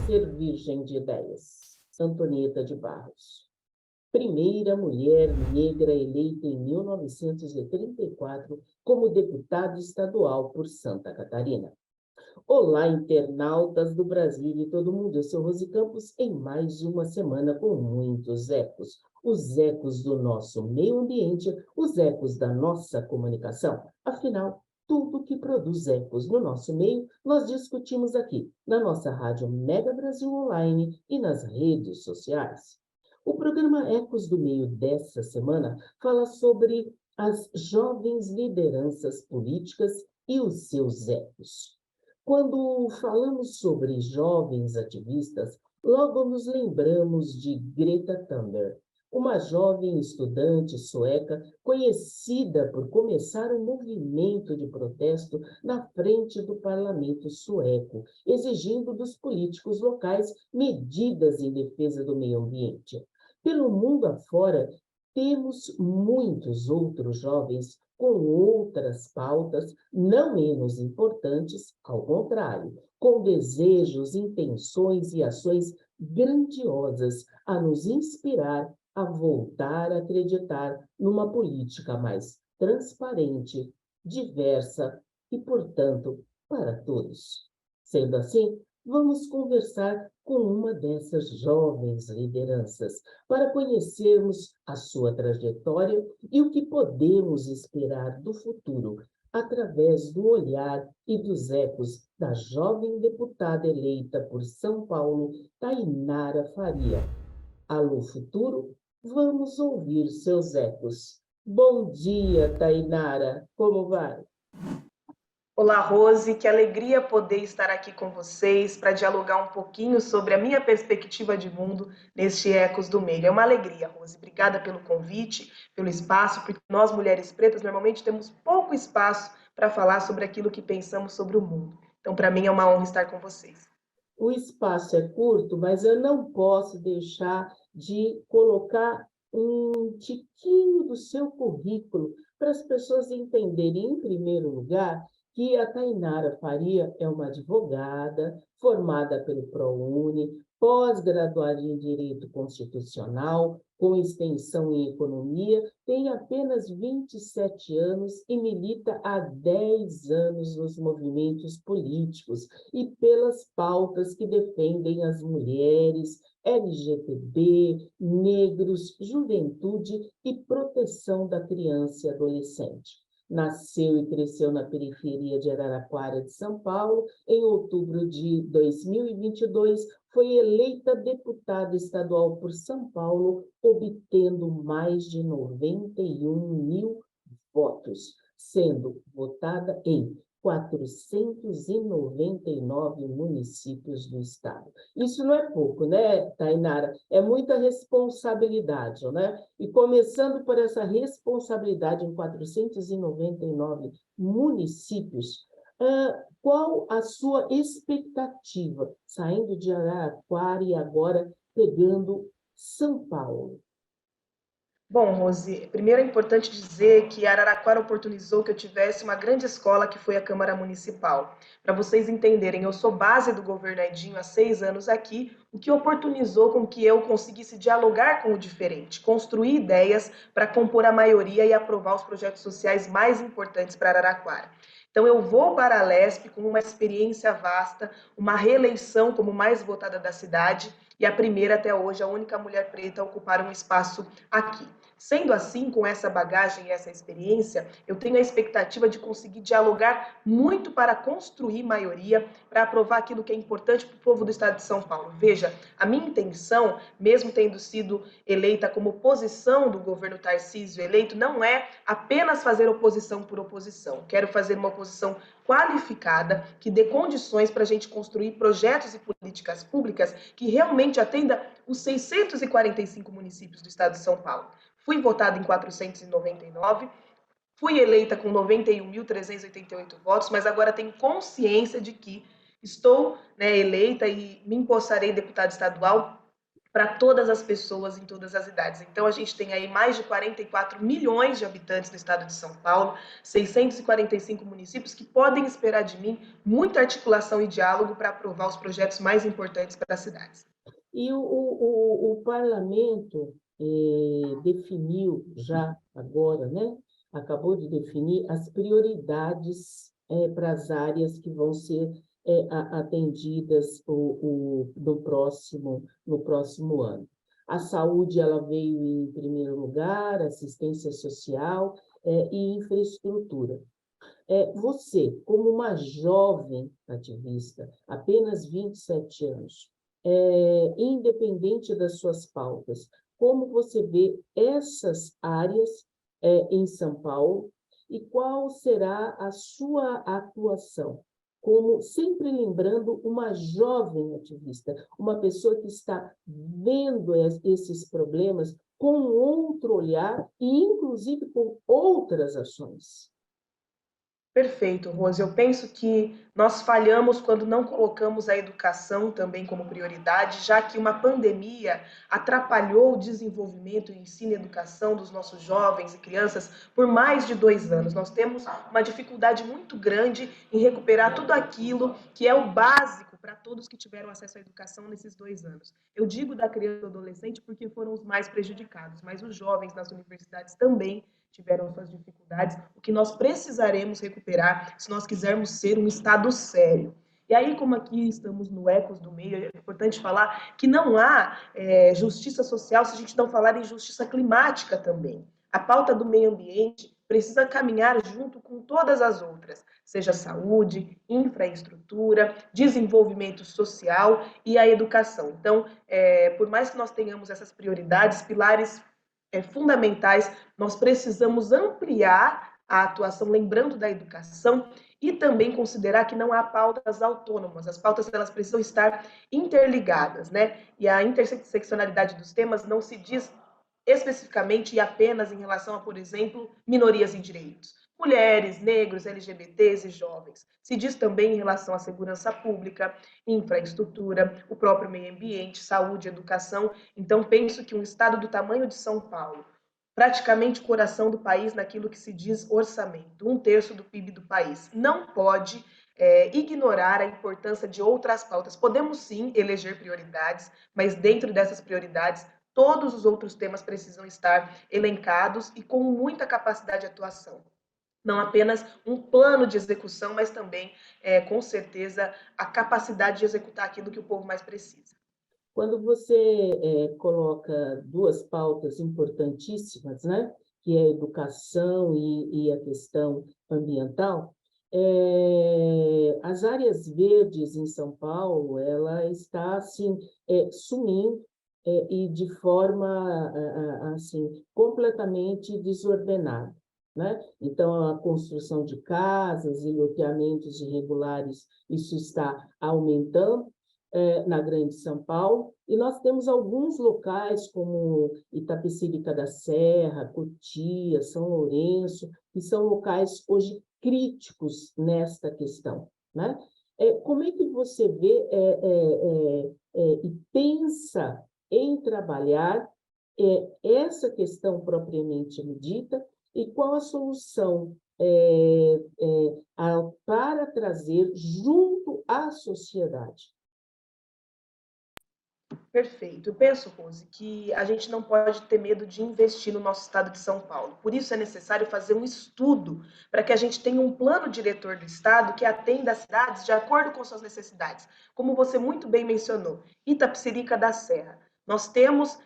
ser virgem de ideias. Antonieta de Barros. Primeira mulher negra eleita em 1934 como deputada estadual por Santa Catarina. Olá, internautas do Brasil e todo mundo. Eu sou Rose Campos em mais uma semana com muitos ecos. Os ecos do nosso meio ambiente, os ecos da nossa comunicação. Afinal, tudo que produz ecos no nosso meio, nós discutimos aqui, na nossa rádio Mega Brasil Online e nas redes sociais. O programa Ecos do Meio dessa semana fala sobre as jovens lideranças políticas e os seus ecos. Quando falamos sobre jovens ativistas, logo nos lembramos de Greta Thunberg, uma jovem estudante sueca conhecida por começar um movimento de protesto na frente do parlamento sueco, exigindo dos políticos locais medidas em defesa do meio ambiente. Pelo mundo afora, temos muitos outros jovens com outras pautas não menos importantes, ao contrário, com desejos, intenções e ações grandiosas a nos inspirar a voltar a acreditar numa política mais transparente, diversa e, portanto, para todos. Sendo assim, vamos conversar com uma dessas jovens lideranças para conhecermos a sua trajetória e o que podemos esperar do futuro através do olhar e dos ecos da jovem deputada eleita por São Paulo, Tainara Faria. Alô, futuro? Vamos ouvir seus ecos. Bom dia, Tainara. Como vai? Olá, Rose, que alegria poder estar aqui com vocês para dialogar um pouquinho sobre a minha perspectiva de mundo neste Ecos do Meio. É uma alegria, Rose. Obrigada pelo convite, pelo espaço, porque nós, mulheres pretas, normalmente temos pouco espaço para falar sobre aquilo que pensamos sobre o mundo. Então, para mim é uma honra estar com vocês. O espaço é curto, mas eu não posso deixar de colocar um tiquinho do seu currículo para as pessoas entenderem, em primeiro lugar, que a Tainara Faria é uma advogada formada pelo ProUni, pós-graduada em Direito Constitucional, com extensão em Economia, tem apenas 27 anos e milita há 10 anos nos movimentos políticos e pelas pautas que defendem as mulheres, LGTB, negros, juventude e proteção da criança e adolescente. Nasceu e cresceu na periferia de Araraquara de São Paulo. Em outubro de 2022, foi eleita deputada estadual por São Paulo, obtendo mais de 91 mil votos, sendo votada em 499 municípios do estado. Isso não é pouco, né, Tainara? É muita responsabilidade, né? E começando por essa responsabilidade em 499 municípios, qual a sua expectativa, saindo de Araraquara e agora pegando São Paulo? Bom, Rose, primeiro é importante dizer que Araraquara oportunizou que eu tivesse uma grande escola que foi a Câmara Municipal. Para vocês entenderem, eu sou base do governo Edinho há 6 anos aqui, o que oportunizou com que eu conseguisse dialogar com o diferente, construir ideias para compor a maioria e aprovar os projetos sociais mais importantes para Araraquara. Então, eu vou para a Lesp com uma experiência vasta, uma reeleição como mais votada da cidade e a primeira até hoje, a única mulher preta a ocupar um espaço aqui. Sendo assim, com essa bagagem e essa experiência, eu tenho a expectativa de conseguir dialogar muito para construir maioria, para aprovar aquilo que é importante para o povo do estado de São Paulo. Veja, a minha intenção, mesmo tendo sido eleita como oposição do governo Tarcísio eleito, não é apenas fazer oposição por oposição. Quero fazer uma oposição qualificada, que dê condições para a gente construir projetos e políticas públicas que realmente atenda os 645 municípios do estado de São Paulo. Fui votada em 499, fui eleita com 91.388 votos, mas agora tenho consciência de que estou eleita e me empossarei deputada estadual para todas as pessoas em todas as idades. Então, a gente tem aí mais de 44 milhões de habitantes no estado de São Paulo, 645 municípios que podem esperar de mim muita articulação e diálogo para aprovar os projetos mais importantes para as cidades. E o parlamento definiu já agora, né? Acabou de definir as prioridades para as áreas que vão ser atendidas no próximo ano. A saúde ela veio em primeiro lugar, assistência social e infraestrutura. Você, como uma jovem ativista, apenas 27 anos, independente das suas pautas, como você vê essas áreas em São Paulo e qual será a sua atuação? Como sempre lembrando uma jovem ativista, uma pessoa que está vendo esses problemas com outro olhar e, inclusive, com outras ações. Perfeito, Rose. Eu penso que nós falhamos quando não colocamos a educação também como prioridade, já que uma pandemia atrapalhou o desenvolvimento, o ensino e educação dos nossos jovens e crianças por mais de 2 anos. Nós temos uma dificuldade muito grande em recuperar tudo aquilo que é o básico para todos que tiveram acesso à educação nesses 2 anos. Eu digo da criança e do adolescente porque foram os mais prejudicados, mas os jovens nas universidades também tiveram suas dificuldades, o que nós precisaremos recuperar se nós quisermos ser um Estado sério. E aí, como aqui estamos no Ecos do Meio, é importante falar que não há justiça social se a gente não falar em justiça climática também. A pauta do meio ambiente precisa caminhar junto com todas as outras, seja saúde, infraestrutura, desenvolvimento social e a educação. Então, por mais que nós tenhamos essas prioridades, pilares fundamentais, nós precisamos ampliar a atuação, lembrando da educação, e também considerar que não há pautas autônomas, as pautas elas precisam estar interligadas, né? E a interseccionalidade dos temas não se diz especificamente e apenas em relação a, por exemplo, minorias em direitos. Mulheres, negros, LGBTs e jovens. Se diz também em relação à segurança pública, infraestrutura, o próprio meio ambiente, saúde, educação. Então, penso que um estado do tamanho de São Paulo, praticamente o coração do país naquilo que se diz orçamento, 1/3 do PIB do país, não pode ignorar a importância de outras pautas. Podemos sim eleger prioridades, mas dentro dessas prioridades, todos os outros temas precisam estar elencados e com muita capacidade de atuação. Não apenas um plano de execução, mas também, com certeza, a capacidade de executar aquilo que o povo mais precisa. Quando você coloca duas pautas importantíssimas, né, que é a educação e a questão ambiental, as áreas verdes em São Paulo, ela está assim sumindo e de forma assim completamente desordenada, né? Então a construção de casas e loteamentos irregulares, isso está aumentando na Grande São Paulo, e nós temos alguns locais como Itapecerica da Serra, Cotia, São Lourenço, que são locais hoje críticos nesta questão, né? Como é que você vê e pensa em trabalhar essa questão propriamente dita e qual a solução para trazer junto à sociedade? Perfeito. Eu penso, Rose, que a gente não pode ter medo de investir no nosso estado de São Paulo. Por isso é necessário fazer um estudo para que a gente tenha um plano diretor do estado que atenda as cidades de acordo com suas necessidades. Como você muito bem mencionou, Itapecerica da Serra. Nós temos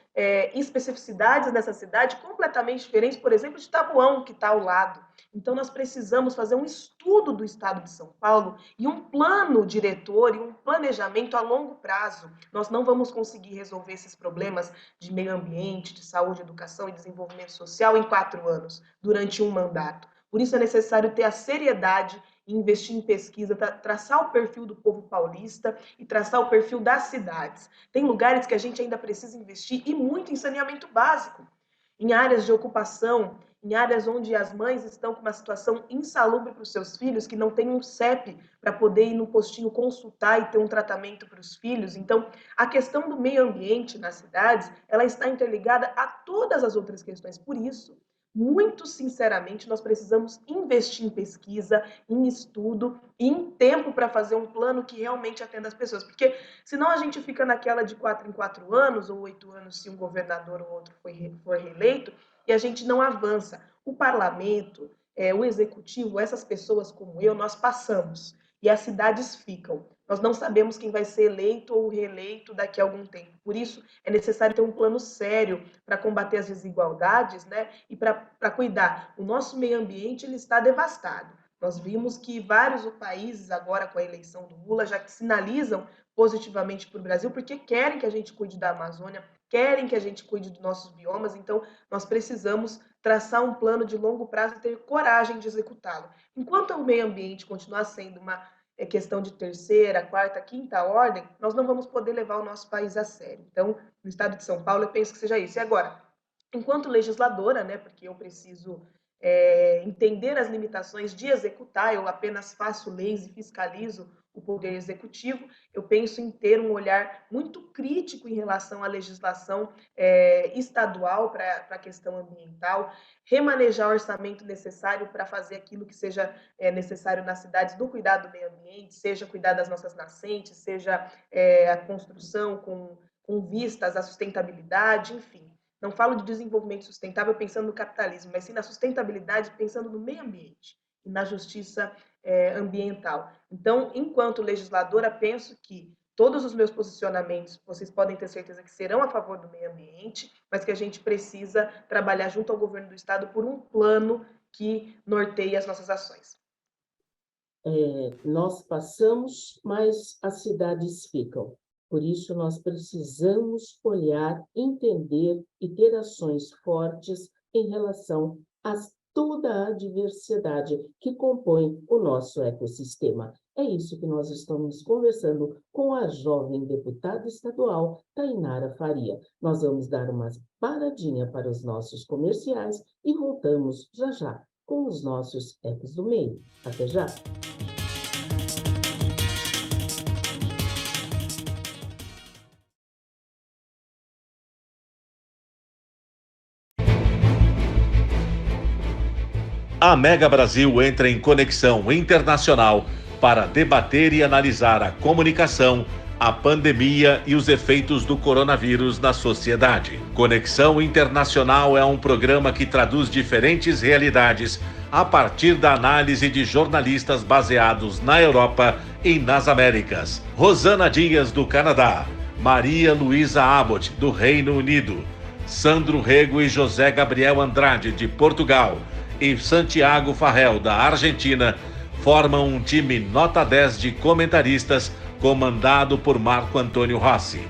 especificidades nessa cidade completamente diferentes, por exemplo, de Tabuão, que está ao lado. Então, nós precisamos fazer um estudo do estado de São Paulo e um plano diretor e um planejamento a longo prazo. Nós não vamos conseguir resolver esses problemas de meio ambiente, de saúde, educação e desenvolvimento social em 4 anos, durante um mandato. Por isso é necessário ter a seriedade e investir em pesquisa, traçar o perfil do povo paulista e traçar o perfil das cidades. Tem lugares que a gente ainda precisa investir e muito em saneamento básico, em áreas de ocupação em áreas onde as mães estão com uma situação insalubre para os seus filhos, que não tem um CEP para poder ir no postinho consultar e ter um tratamento para os filhos. Então, a questão do meio ambiente nas cidades, ela está interligada a todas as outras questões. Por isso, muito sinceramente, nós precisamos investir em pesquisa, em estudo e em tempo para fazer um plano que realmente atenda as pessoas. Porque senão a gente fica naquela de 4 em 4 anos, ou 8 anos se um governador ou outro for reeleito, e a gente não avança. O parlamento, o executivo, essas pessoas como eu, nós passamos e as cidades ficam. Nós não sabemos quem vai ser eleito ou reeleito daqui a algum tempo. Por isso, é necessário ter um plano sério para combater as desigualdades, né? E para cuidar. O nosso meio ambiente ele está devastado. Nós vimos que vários países, agora com a eleição do Lula, já sinalizam positivamente para o Brasil, porque querem que a gente cuide da Amazônia, querem que a gente cuide dos nossos biomas, então nós precisamos traçar um plano de longo prazo e ter coragem de executá-lo. Enquanto o meio ambiente continuar sendo uma questão de terceira, quarta, quinta ordem, nós não vamos poder levar o nosso país a sério. Então, no estado de São Paulo, eu penso que seja isso. E agora, enquanto legisladora, né, porque eu preciso entender as limitações de executar, eu apenas faço leis e fiscalizo o poder executivo, eu penso em ter um olhar muito crítico em relação à legislação estadual para a questão ambiental, remanejar o orçamento necessário para fazer aquilo que seja necessário nas cidades do cuidado do meio ambiente, seja cuidar das nossas nascentes, seja a construção com vistas à sustentabilidade, enfim. Não falo de desenvolvimento sustentável pensando no capitalismo, mas sim na sustentabilidade pensando no meio ambiente e na justiça ambiental. Então, enquanto legisladora, penso que todos os meus posicionamentos, vocês podem ter certeza que serão a favor do meio ambiente, mas que a gente precisa trabalhar junto ao governo do estado por um plano que norteie as nossas ações. Nós passamos, mas as cidades ficam. Por isso, nós precisamos olhar, entender e ter ações fortes em relação a toda a diversidade que compõe o nosso ecossistema. É isso que nós estamos conversando com a jovem deputada estadual, Tainara Faria. Nós vamos dar uma paradinha para os nossos comerciais e voltamos já já com os nossos ecos do meio. Até já! A Mega Brasil entra em conexão internacional para debater e analisar a comunicação, a pandemia e os efeitos do coronavírus na sociedade. Conexão Internacional é um programa que traduz diferentes realidades a partir da análise de jornalistas baseados na Europa e nas Américas. Rosana Dias, do Canadá, Maria Luísa Abbott, do Reino Unido, Sandro Rego e José Gabriel Andrade, de Portugal, e Santiago Farrell, da Argentina, formam um time nota 10 de comentaristas comandado por Marco Antônio Rossi.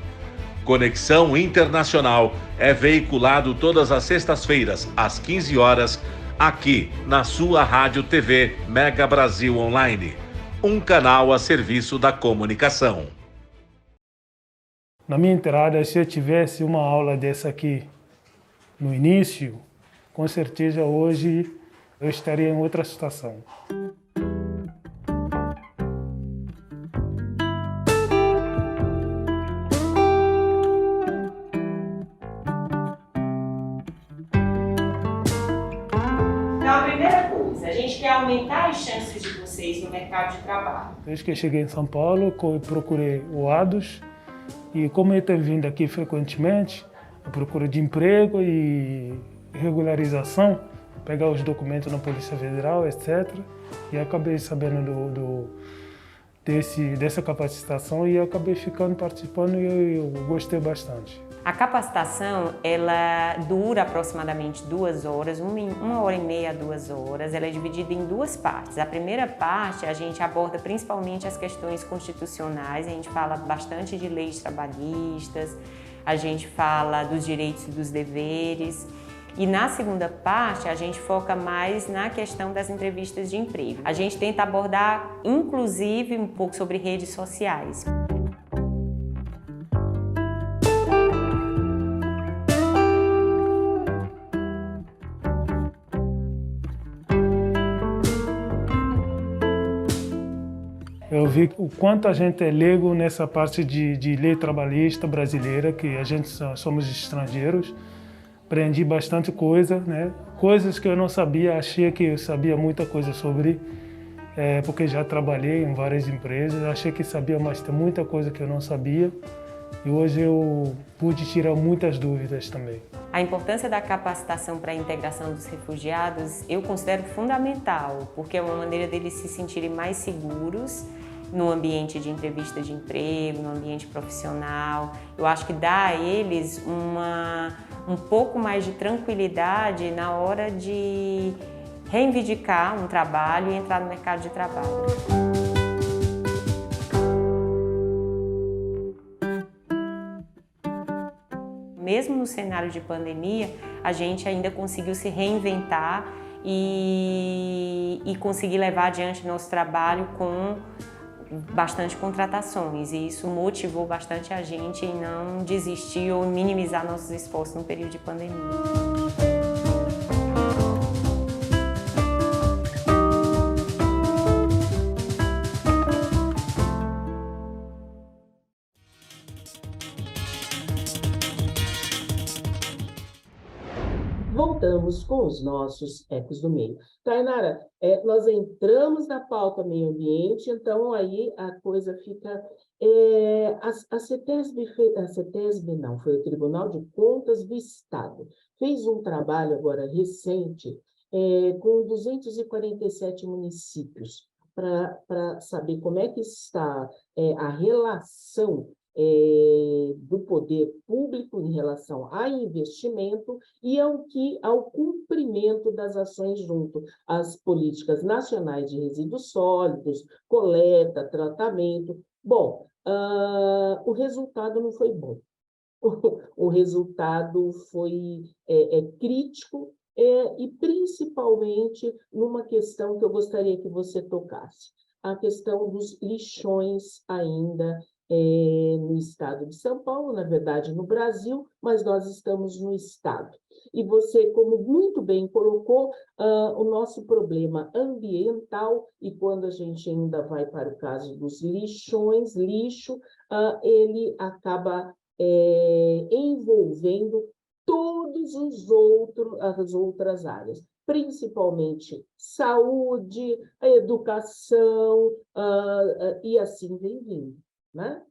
Conexão Internacional é veiculado todas as sextas-feiras, às 15 horas, aqui na sua Rádio TV Mega Brasil Online, um canal a serviço da comunicação. Na minha entrada, se eu tivesse uma aula dessa aqui no início, com certeza hoje eu estaria em outra situação. Então, a primeira coisa, a gente quer aumentar as chances de vocês no mercado de trabalho. Desde que eu cheguei em São Paulo, eu procurei o ADOS e como eu tenho vindo aqui frequentemente, a procura de emprego e regularização, pegar os documentos na Polícia Federal, etc. E acabei sabendo dessa capacitação e acabei participando e eu gostei bastante. A capacitação, ela dura aproximadamente 2 horas, 1h30 a 2 horas. Ela é dividida em 2 partes. A primeira parte, a gente aborda principalmente as questões constitucionais, a gente fala bastante de leis trabalhistas, a gente fala dos direitos e dos deveres. E na segunda parte, a gente foca mais na questão das entrevistas de emprego. A gente tenta abordar, inclusive, um pouco sobre redes sociais. Eu vi o quanto a gente é leigo nessa parte de lei trabalhista brasileira, que a gente somos estrangeiros. Aprendi bastante coisa, né? Coisas que eu não sabia, achei que eu sabia muita coisa sobre, porque já trabalhei em várias empresas, achei que sabia, mas tem muita coisa que eu não sabia. E hoje eu pude tirar muitas dúvidas também. A importância da capacitação para a integração dos refugiados eu considero fundamental, porque é uma maneira deles se sentirem mais seguros no ambiente de entrevista de emprego, no ambiente profissional. Eu acho que dá a eles um pouco mais de tranquilidade na hora de reivindicar um trabalho e entrar no mercado de trabalho. Mesmo no cenário de pandemia, a gente ainda conseguiu se reinventar e conseguir levar adiante nosso trabalho com bastante contratações, e isso motivou bastante a gente em não desistir ou minimizar nossos esforços no período de pandemia. Voltamos com os nossos ecos do meio. Tainara, nós entramos na pauta meio ambiente, então aí a coisa fica... A CETESB não, foi o Tribunal de Contas do Estado, fez um trabalho agora recente com 247 municípios para saber como é que está a relação do poder público em relação a investimento e ao cumprimento das ações junto às políticas nacionais de resíduos sólidos, coleta, tratamento. Bom, o resultado não foi bom. O resultado foi crítico e principalmente numa questão que eu gostaria que você tocasse, a questão dos lixões ainda no estado de São Paulo, na verdade no Brasil, mas nós estamos no estado. E você, como muito bem colocou, o nosso problema ambiental, e quando a gente ainda vai para o caso dos lixões, ele acaba envolvendo todas as outras áreas, principalmente saúde, a educação, e assim vem vindo, né?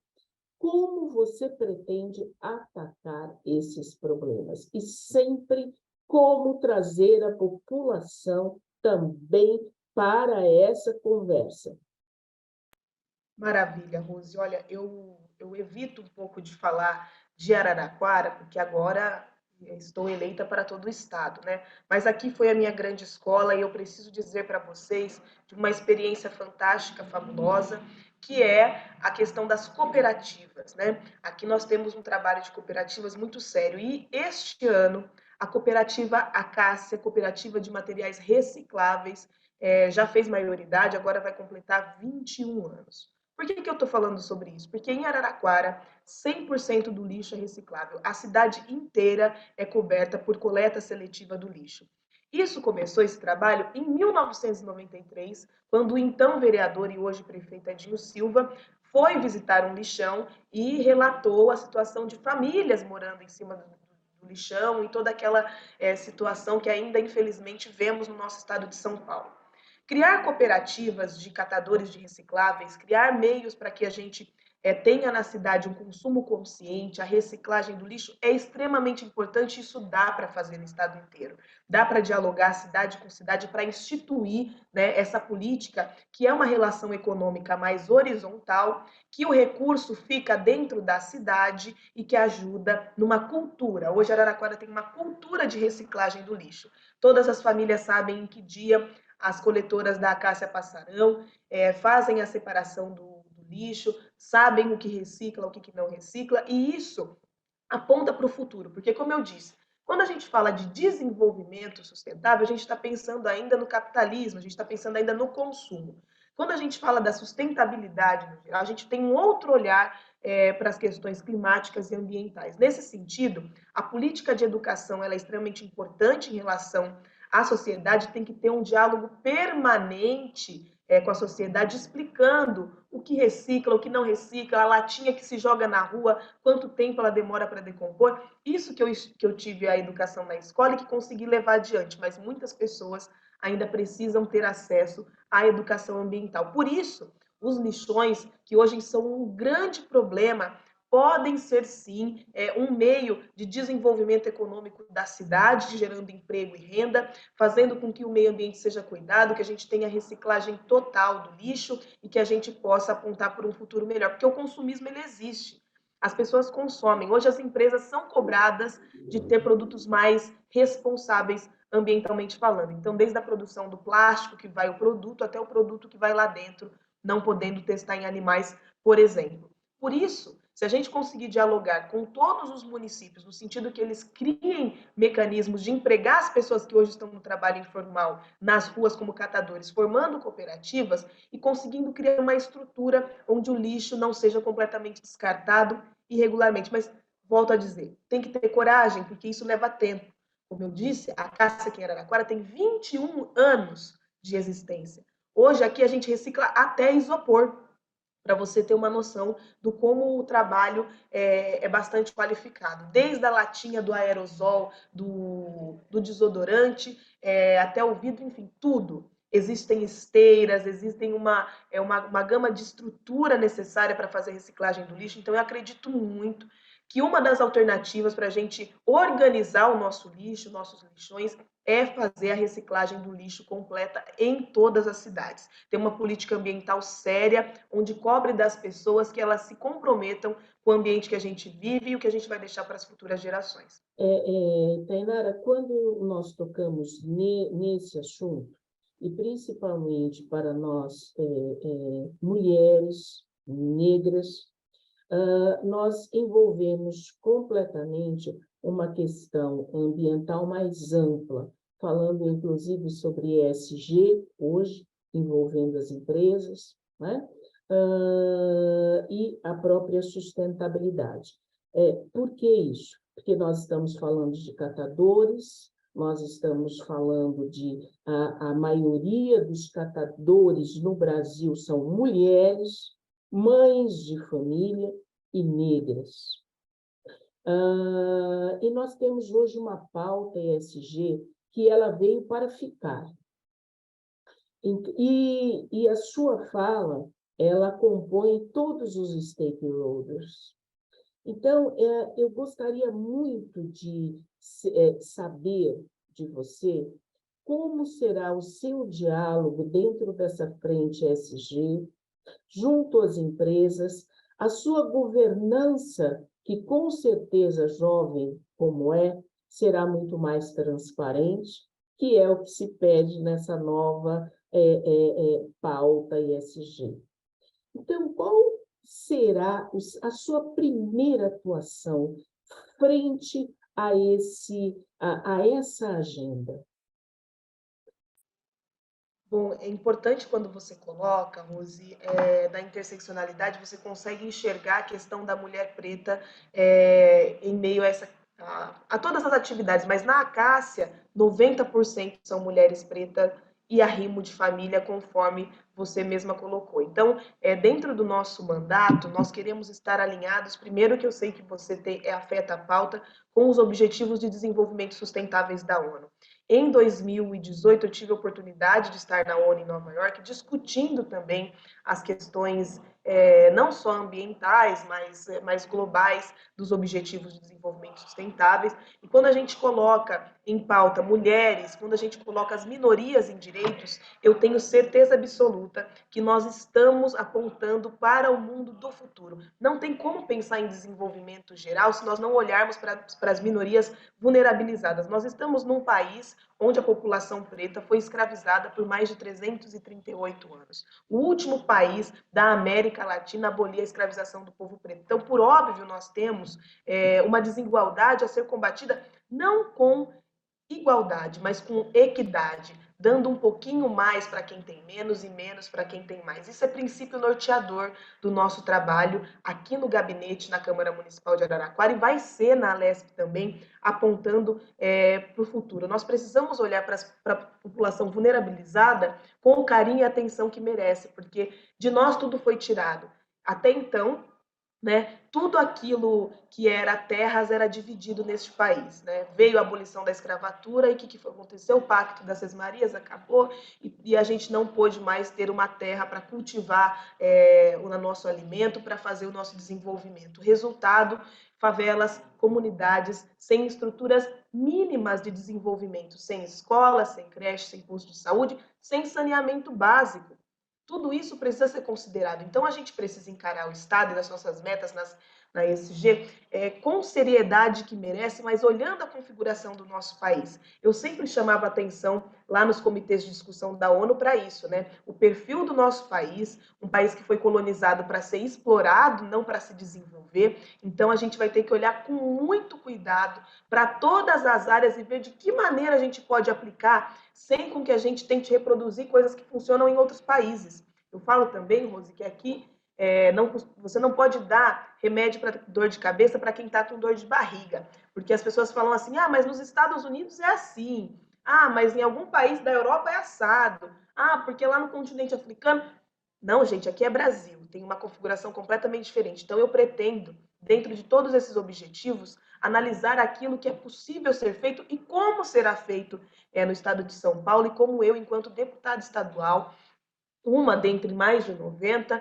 Como você pretende atacar esses problemas? E sempre como trazer a população também para essa conversa? Maravilha, Rose. Olha, eu evito um pouco de falar de Araraquara, porque agora estou eleita para todo o estado, né? Mas aqui foi a minha grande escola e eu preciso dizer para vocês de uma experiência fantástica, fabulosa, que é a questão das cooperativas, né? Aqui nós temos um trabalho de cooperativas muito sério e este ano a cooperativa Acácia, cooperativa de materiais recicláveis, já fez maioridade, agora vai completar 21 anos. Por que eu estou falando sobre isso? Porque em Araraquara, 100% do lixo é reciclável. A cidade inteira é coberta por coleta seletiva do lixo. Isso começou, esse trabalho, em 1993, quando o então vereador e hoje prefeito Edinho Silva foi visitar um lixão e relatou a situação de famílias morando em cima do lixão e toda aquela situação que ainda, infelizmente, vemos no nosso estado de São Paulo. Criar cooperativas de catadores de recicláveis, criar meios para que a gente tenha na cidade um consumo consciente, a reciclagem do lixo é extremamente importante, isso dá para fazer no estado inteiro. Dá para dialogar cidade com cidade para instituir, né, essa política, que é uma relação econômica mais horizontal, que o recurso fica dentro da cidade e que ajuda numa cultura. Hoje Araraquara tem uma cultura de reciclagem do lixo. Todas as famílias sabem em que dia as coletoras da Acácia passarão, fazem a separação do lixo, sabem o que recicla, o que não recicla, e isso aponta para o futuro, porque, como eu disse, quando a gente fala de desenvolvimento sustentável, a gente está pensando ainda no capitalismo, a gente está pensando ainda no consumo. Quando a gente fala da sustentabilidade, no geral, a gente tem um outro olhar para as questões climáticas e ambientais. Nesse sentido, a política de educação ela é extremamente importante em relação à sociedade, tem que ter um diálogo permanente com a sociedade, explicando o que recicla, o que não recicla, a latinha que se joga na rua, quanto tempo ela demora para decompor. Isso que eu tive a educação na escola e que consegui levar adiante, mas muitas pessoas ainda precisam ter acesso à educação ambiental. Por isso, os lixões, que hoje são um grande problema, podem ser, sim, um meio de desenvolvimento econômico da cidade, gerando emprego e renda, fazendo com que o meio ambiente seja cuidado, que a gente tenha reciclagem total do lixo e que a gente possa apontar por um futuro melhor, porque o consumismo ele existe. As pessoas consomem. Hoje as empresas são cobradas de ter produtos mais responsáveis ambientalmente falando. Então, desde a produção do plástico que vai o produto até o produto que vai lá dentro, não podendo testar em animais, por exemplo. Por isso, se a gente conseguir dialogar com todos os municípios, no sentido que eles criem mecanismos de empregar as pessoas que hoje estão no trabalho informal nas ruas como catadores, formando cooperativas e conseguindo criar uma estrutura onde o lixo não seja completamente descartado irregularmente. Mas, volto a dizer, tem que ter coragem, porque isso leva tempo. Como eu disse, a Cássia aqui em Araraquara tem 21 anos de existência. Hoje aqui a gente recicla até isopor, para você ter uma noção do como o trabalho é bastante qualificado. Desde a latinha do aerosol, do desodorante, até o vidro, enfim, tudo. Existem esteiras, existem uma gama de estrutura necessária para fazer reciclagem do lixo. Então, eu acredito muito que uma das alternativas para a gente organizar o nosso lixo, nossos lixões, é fazer a reciclagem do lixo completa em todas as cidades. Ter uma política ambiental séria, onde cobre das pessoas que elas se comprometam com o ambiente que a gente vive e o que a gente vai deixar para as futuras gerações. Tainara, quando nós tocamos nesse assunto, e principalmente para nós, mulheres negras, nós envolvemos completamente uma questão ambiental mais ampla, falando inclusive sobre ESG, hoje, envolvendo as empresas, né? E a própria sustentabilidade. Por que isso? Porque nós estamos falando de catadores, nós estamos falando de a maioria dos catadores no Brasil são mulheres, mães de família e negras. E nós temos hoje uma pauta ESG que ela veio para ficar. E a sua fala, ela compõe todos os stakeholders. Então, eu gostaria muito de saber de você como será o seu diálogo dentro dessa frente ESG, junto às empresas, a sua governança, que com certeza, jovem como será muito mais transparente, que é o que se pede nessa nova pauta ESG. Então, qual será a sua primeira atuação frente a essa agenda? Bom, é importante quando você coloca, Rose, da interseccionalidade, você consegue enxergar a questão da mulher preta em meio a todas as atividades, mas na Acácia, 90% são mulheres pretas e arrimo de família, conforme você mesma colocou. Então, dentro do nosso mandato, nós queremos estar alinhados, primeiro que eu sei que você afeta a pauta, com os Objetivos de Desenvolvimento Sustentáveis da ONU. Em 2018, eu tive a oportunidade de estar na ONU em Nova York, discutindo também as questões não só ambientais, mas globais dos Objetivos de Desenvolvimento Sustentáveis. E quando a gente coloca em pauta mulheres, quando a gente coloca as minorias em direitos, eu tenho certeza absoluta que nós estamos apontando para o mundo do futuro. Não tem como pensar em desenvolvimento geral se nós não olharmos para as minorias vulnerabilizadas. Nós estamos num país onde a população preta foi escravizada por mais de 338 anos. O último país da América Latina a abolir a escravização do povo preto. Então, por óbvio, nós temos uma desigualdade a ser combatida não com igualdade, mas com equidade. dando um pouquinho mais para quem tem menos e menos para quem tem mais. Isso é princípio norteador do nosso trabalho aqui no gabinete, na Câmara Municipal de Araraquara, e vai ser na Alesp também, apontando para o futuro. Nós precisamos olhar para a população vulnerabilizada com o carinho e atenção que merece, porque de nós tudo foi tirado. Até então, né, tudo aquilo que era terras era dividido neste país, né? Veio a abolição da escravatura e o que aconteceu? O Pacto das Sesmarias acabou e a gente não pôde mais ter uma terra para cultivar o nosso alimento, para fazer o nosso desenvolvimento. Resultado, favelas, comunidades sem estruturas mínimas de desenvolvimento, sem escola, sem creche, sem posto de saúde, sem saneamento básico. Tudo isso precisa ser considerado. Então, a gente precisa encarar o Estado e as nossas metas na ESG com seriedade que merece, mas olhando a configuração do nosso país. Eu sempre chamava atenção lá nos comitês de discussão da ONU para isso, né? O perfil do nosso país, um país que foi colonizado para ser explorado, não para se desenvolver. Então, a gente vai ter que olhar com muito cuidado para todas as áreas e ver de que maneira a gente pode aplicar sem com que a gente tente reproduzir coisas que funcionam em outros países. Eu falo também, Rose, que aqui você não pode dar remédio para dor de cabeça para quem está com dor de barriga, porque as pessoas falam assim, mas nos Estados Unidos é assim, mas em algum país da Europa é assado, porque lá no continente africano... Não, gente, aqui é Brasil, tem uma configuração completamente diferente. Então, eu pretendo, dentro de todos esses objetivos, analisar aquilo que é possível ser feito e como será feito no estado de São Paulo e como eu, enquanto deputada estadual, uma dentre mais de 90,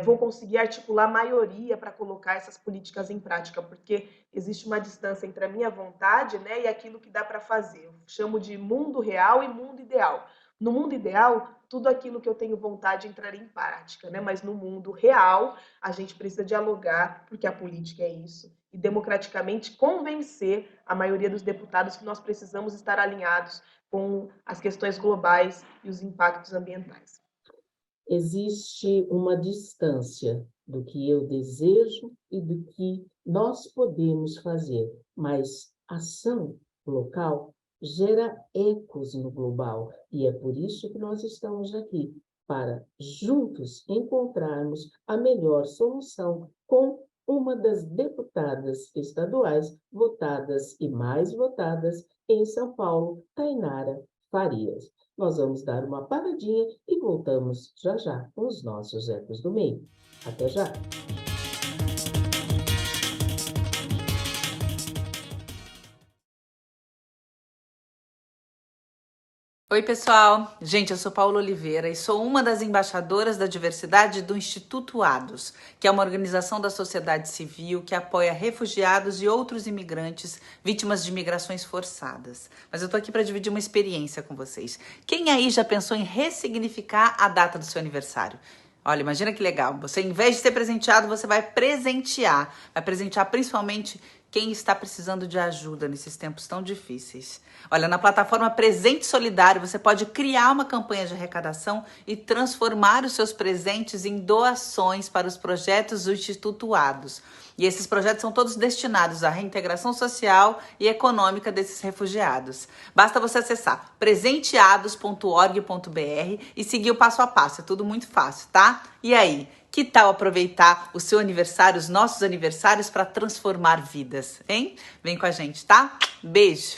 vou conseguir articular maioria para colocar essas políticas em prática, porque existe uma distância entre a minha vontade, né, e aquilo que dá para fazer. Eu chamo de mundo real e mundo ideal. No mundo ideal, tudo aquilo que eu tenho vontade entraria em prática, né? Mas no mundo real, a gente precisa dialogar, porque a política é isso, e democraticamente convencer a maioria dos deputados que nós precisamos estar alinhados com as questões globais e os impactos ambientais. Existe uma distância do que eu desejo e do que nós podemos fazer, mas ação local gera ecos no global, e é por isso que nós estamos aqui, para juntos encontrarmos a melhor solução com uma das deputadas estaduais votadas e mais votadas em São Paulo, Tainara Farias. Nós vamos dar uma paradinha e voltamos já já com os nossos ecos do meio. Até já! Oi, pessoal! Gente, eu sou Paula Oliveira e sou uma das embaixadoras da diversidade do Instituto ADOS, que é uma organização da sociedade civil que apoia refugiados e outros imigrantes vítimas de migrações forçadas. Mas eu tô aqui para dividir uma experiência com vocês. Quem aí já pensou em ressignificar a data do seu aniversário? Olha, imagina que legal. Você, em vez de ser presenteado, você vai presentear. Vai presentear principalmente quem está precisando de ajuda nesses tempos tão difíceis. Olha, na plataforma Presente Solidário, você pode criar uma campanha de arrecadação e transformar os seus presentes em doações para os projetos do Instituto ADOS. E esses projetos são todos destinados à reintegração social e econômica desses refugiados. Basta você acessar presenteados.org.br e seguir o passo a passo. É tudo muito fácil, tá? E aí? Que tal aproveitar o seu aniversário, os nossos aniversários, para transformar vidas, hein? Vem com a gente, tá? Beijo!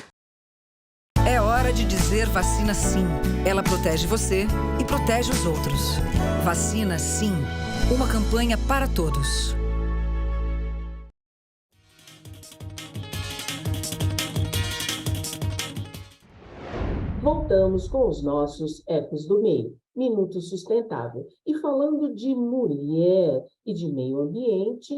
É hora de dizer vacina sim. Ela protege você e protege os outros. Vacina sim. Uma campanha para todos. Voltamos com os nossos ecos do meio, Minuto Sustentável. E falando de mulher e de meio ambiente,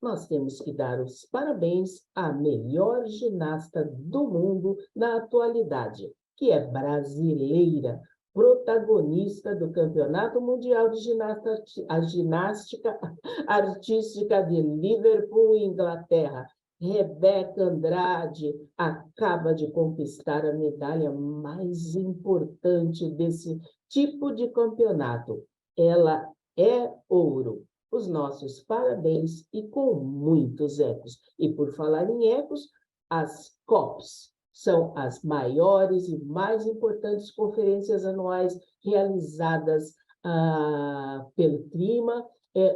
nós temos que dar os parabéns à melhor ginasta do mundo na atualidade, que é brasileira, protagonista do Campeonato Mundial de Ginástica Artística de Liverpool, Inglaterra. Rebeca Andrade acaba de conquistar a medalha mais importante desse tipo de campeonato. Ela é ouro. Os nossos parabéns e com muitos ecos. E por falar em ecos, as COPs São as maiores e mais importantes conferências anuais realizadas pelo clima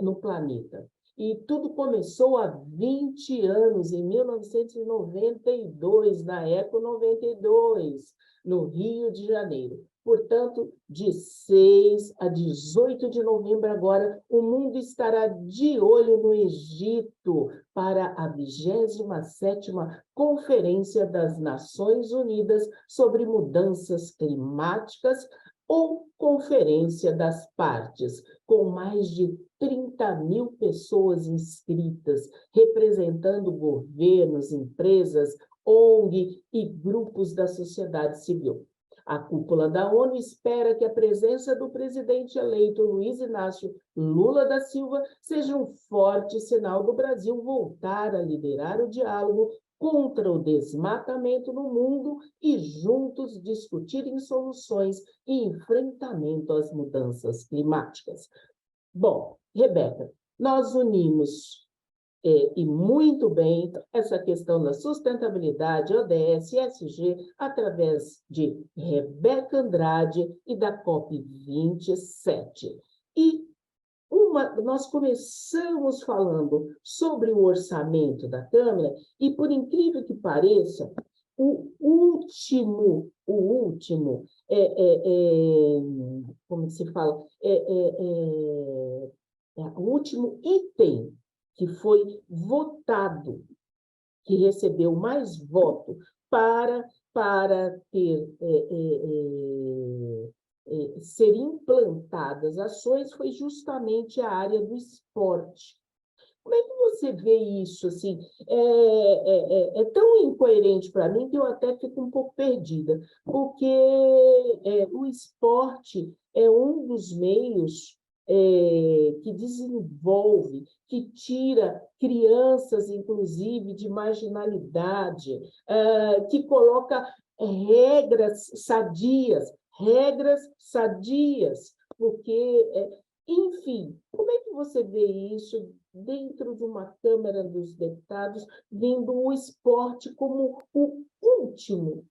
no planeta. E tudo começou há 20 anos, em 1992, na Eco 92, no Rio de Janeiro. Portanto, de 6 a 18 de novembro agora, o mundo estará de olho no Egito para a 27ª Conferência das Nações Unidas sobre Mudanças Climáticas, ou Conferência das Partes, com mais de 30.000 pessoas inscritas, representando governos, empresas, ONG e grupos da sociedade civil. A cúpula da ONU espera que a presença do presidente eleito Luiz Inácio Lula da Silva seja um forte sinal do Brasil voltar a liderar o diálogo contra o desmatamento no mundo e juntos discutirem soluções e enfrentamento às mudanças climáticas. Bom, Rebeca, nós unimos e muito bem essa questão da sustentabilidade, ODS, ESG, através de Rebeca Andrade e da COP27. E nós começamos falando sobre o orçamento da Câmara e, por incrível que pareça, o último como se fala, o último item que foi votado, que recebeu mais voto para ter ser implantadas ações foi justamente a área do esporte. Como é que você vê isso? Assim, é tão incoerente para mim que eu até fico um pouco perdida, porque o esporte é um dos meios que desenvolve, que tira crianças, inclusive, de marginalidade, que coloca regras sadias, porque, enfim, como é que você vê isso dentro de uma Câmara dos Deputados, vendo o esporte como o último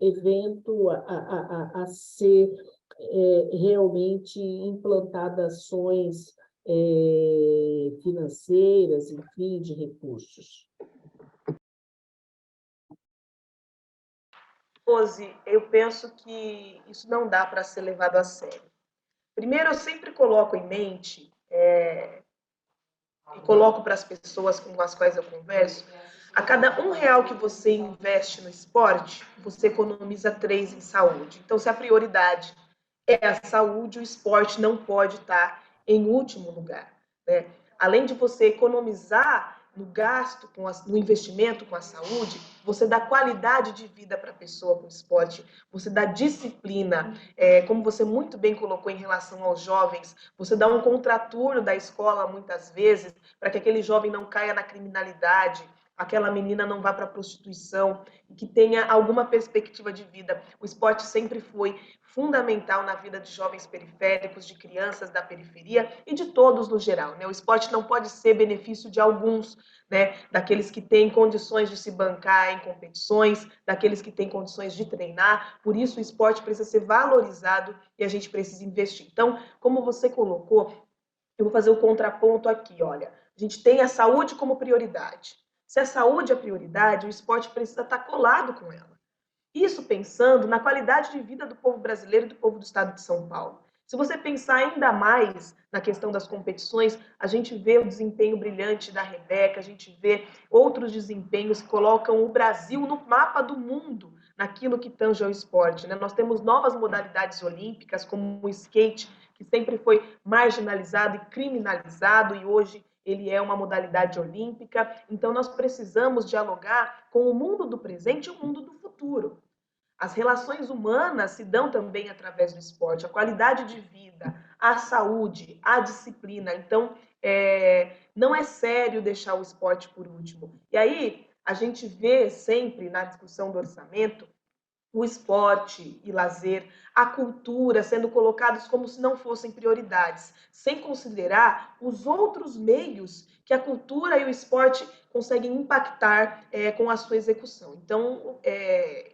evento a ser realmente implantadas ações financeiras, enfim, de recursos? Rose, eu penso que isso não dá para ser levado a sério. Primeiro, eu sempre coloco em mente, e coloco para as pessoas com as quais eu converso, a cada R$1 que você investe no esporte, você economiza 3 em saúde. Então, se a prioridade é a saúde, o esporte não pode estar em último lugar, né? Além de você economizar no gasto, no investimento com a saúde, você dá qualidade de vida para a pessoa com o esporte, você dá disciplina, como você muito bem colocou em relação aos jovens, você dá um contraturno da escola, muitas vezes, para que aquele jovem não caia na criminalidade, aquela menina não vá para a prostituição, e que tenha alguma perspectiva de vida. O esporte sempre foi fundamental na vida de jovens periféricos, de crianças da periferia e de todos no geral, né? O esporte não pode ser benefício de alguns, né? Daqueles que têm condições de se bancar em competições, daqueles que têm condições de treinar. Por isso, o esporte precisa ser valorizado e a gente precisa investir. Então, como você colocou, eu vou fazer o contraponto aqui, olha. A gente tem a saúde como prioridade. Se a saúde é prioridade, o esporte precisa estar colado com ela. Isso pensando na qualidade de vida do povo brasileiro e do povo do estado de São Paulo. Se você pensar ainda mais na questão das competições, a gente vê o desempenho brilhante da Rebeca, a gente vê outros desempenhos que colocam o Brasil no mapa do mundo, naquilo que tange ao esporte, né? Nós temos novas modalidades olímpicas, como o skate, que sempre foi marginalizado e criminalizado, e hoje ele é uma modalidade olímpica. Então, nós precisamos dialogar com o mundo do presente e o mundo do futuro. As relações humanas se dão também através do esporte, a qualidade de vida, a saúde, a disciplina. Então, não é sério deixar o esporte por último. E aí, a gente vê sempre na discussão do orçamento o esporte e lazer, a cultura sendo colocados como se não fossem prioridades, sem considerar os outros meios que a cultura e o esporte conseguem impactar com a sua execução. Então,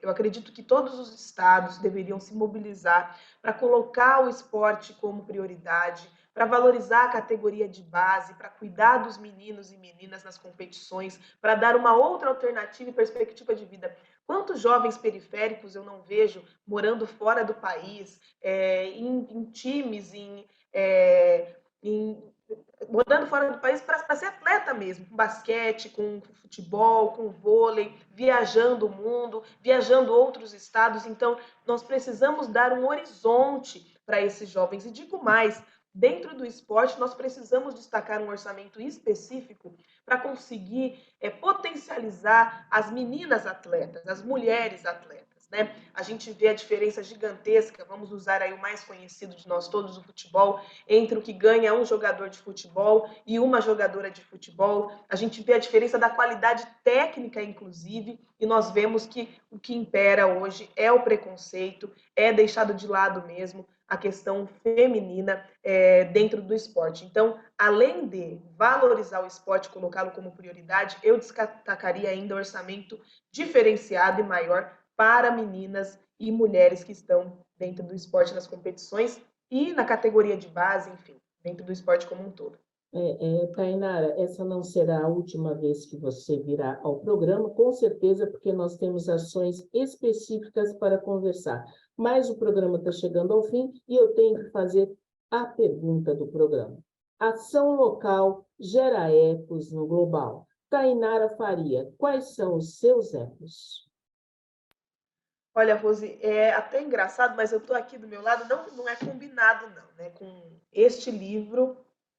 eu acredito que todos os estados deveriam se mobilizar para colocar o esporte como prioridade, para valorizar a categoria de base, para cuidar dos meninos e meninas nas competições, para dar uma outra alternativa e perspectiva de vida. Quantos jovens periféricos eu não vejo morando fora do país, em times, morando fora do país para ser atleta mesmo, com basquete, com futebol, com vôlei, viajando o mundo, viajando outros estados. Então, nós precisamos dar um horizonte para esses jovens. E digo mais, dentro do esporte, nós precisamos destacar um orçamento específico para conseguir potencializar as meninas atletas, as mulheres atletas. Né? A gente vê a diferença gigantesca, vamos usar aí o mais conhecido de nós todos, o futebol, entre o que ganha um jogador de futebol e uma jogadora de futebol. A gente vê a diferença da qualidade técnica, inclusive, e nós vemos que o que impera hoje é o preconceito, é deixado de lado mesmo a questão feminina dentro do esporte. Então, além de valorizar o esporte, colocá-lo como prioridade, eu destacaria ainda o orçamento diferenciado e maior para meninas e mulheres que estão dentro do esporte nas competições e na categoria de base, enfim, dentro do esporte como um todo. Tainara, essa não será a última vez que você virá ao programa, com certeza, porque nós temos ações específicas para conversar. Mas o programa está chegando ao fim e eu tenho que fazer a pergunta do programa. Ação local gera ecos no global. Tainara Faria, quais são os seus ecos? Olha, Rose, é até engraçado, mas eu estou aqui do meu lado, não é combinado não, né? Com este livro,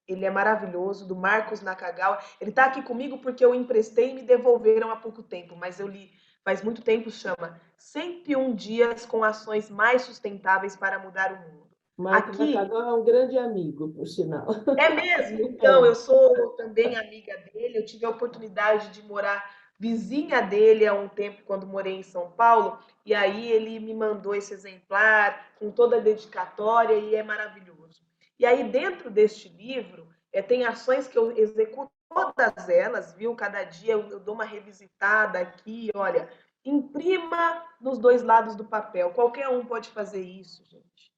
ele é maravilhoso, do Marcos Nakagawa. Ele está aqui comigo porque eu emprestei e me devolveram há pouco tempo, mas eu li faz muito tempo, chama 101 Dias com Ações Mais Sustentáveis para Mudar o Mundo. Marcos Nakagawa é um grande amigo, por sinal. É mesmo? Então, eu sou também amiga dele, eu tive a oportunidade de morar vizinha dele há um tempo, quando morei em São Paulo, e aí ele me mandou esse exemplar com toda a dedicatória e é maravilhoso. E aí, dentro deste livro, tem ações que eu executo todas elas, viu? Cada dia eu dou uma revisitada aqui, olha, imprima nos dois lados do papel. Qualquer um pode fazer isso, gente.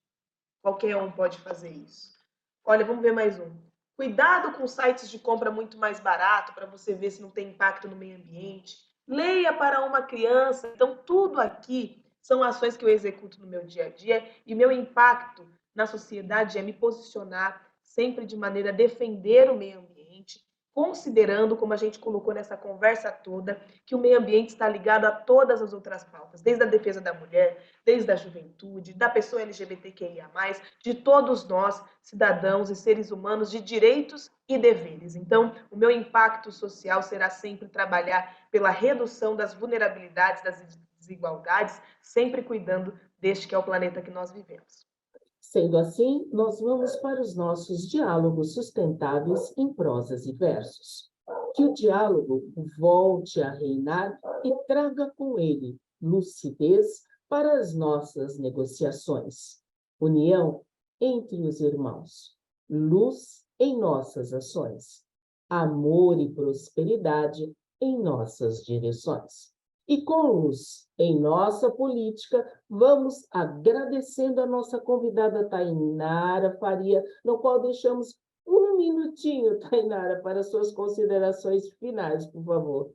Qualquer um pode fazer isso. Olha, vamos ver mais um. Cuidado com sites de compra muito mais barato para você ver se não tem impacto no meio ambiente. Leia para uma criança. Então, tudo aqui são ações que eu executo no meu dia a dia e meu impacto na sociedade é me posicionar sempre de maneira a defender o meio ambiente, considerando, como a gente colocou nessa conversa toda, que o meio ambiente está ligado a todas as outras pautas, desde a defesa da mulher, desde a juventude, da pessoa LGBTQIA+, de todos nós, cidadãos e seres humanos, de direitos e deveres. Então, o meu impacto social será sempre trabalhar pela redução das vulnerabilidades, das desigualdades, sempre cuidando deste que é o planeta que nós vivemos. Sendo assim, nós vamos para os nossos diálogos sustentáveis em prosas e versos. Que o diálogo volte a reinar e traga com ele lucidez para as nossas negociações. União entre os irmãos, luz em nossas ações, amor e prosperidade em nossas direções. E com luz em nossa política, vamos agradecendo a nossa convidada Tainara Faria, no qual deixamos um minutinho, Tainara, para suas considerações finais, por favor.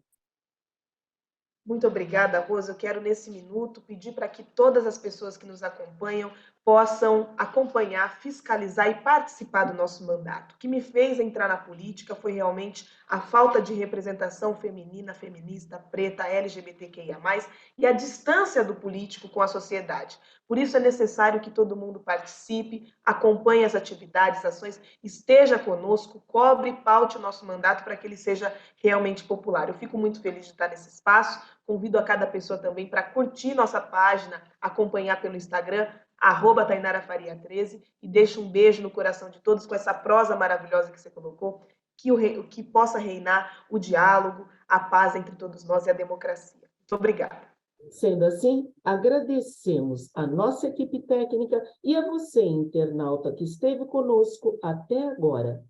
Muito obrigada, Rosa. Eu quero, nesse minuto, pedir para que todas as pessoas que nos acompanham possam acompanhar, fiscalizar e participar do nosso mandato. O que me fez entrar na política foi realmente a falta de representação feminina, feminista, preta, LGBTQIA+, e a distância do político com a sociedade. Por isso é necessário que todo mundo participe, acompanhe as atividades, ações, esteja conosco, cobre e paute o nosso mandato para que ele seja realmente popular. Eu fico muito feliz de estar nesse espaço, convido a cada pessoa também para curtir nossa página, acompanhar pelo Instagram, @TainaraFaria13, e deixo um beijo no coração de todos com essa prosa maravilhosa que você colocou, que possa reinar o diálogo, a paz entre todos nós e a democracia. Muito obrigada. Sendo assim, agradecemos a nossa equipe técnica e a você, internauta, que esteve conosco até agora.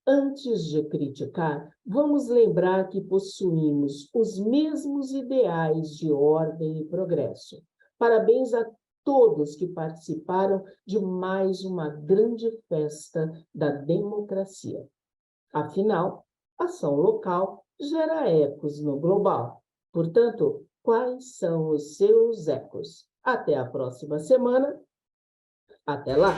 Antes de criticar, vamos lembrar que possuímos os mesmos ideais de ordem e progresso. Parabéns a todos que participaram de mais uma grande festa da democracia. Afinal, ação local gera ecos no global. Portanto, quais são os seus ecos? Até a próxima semana. Até lá!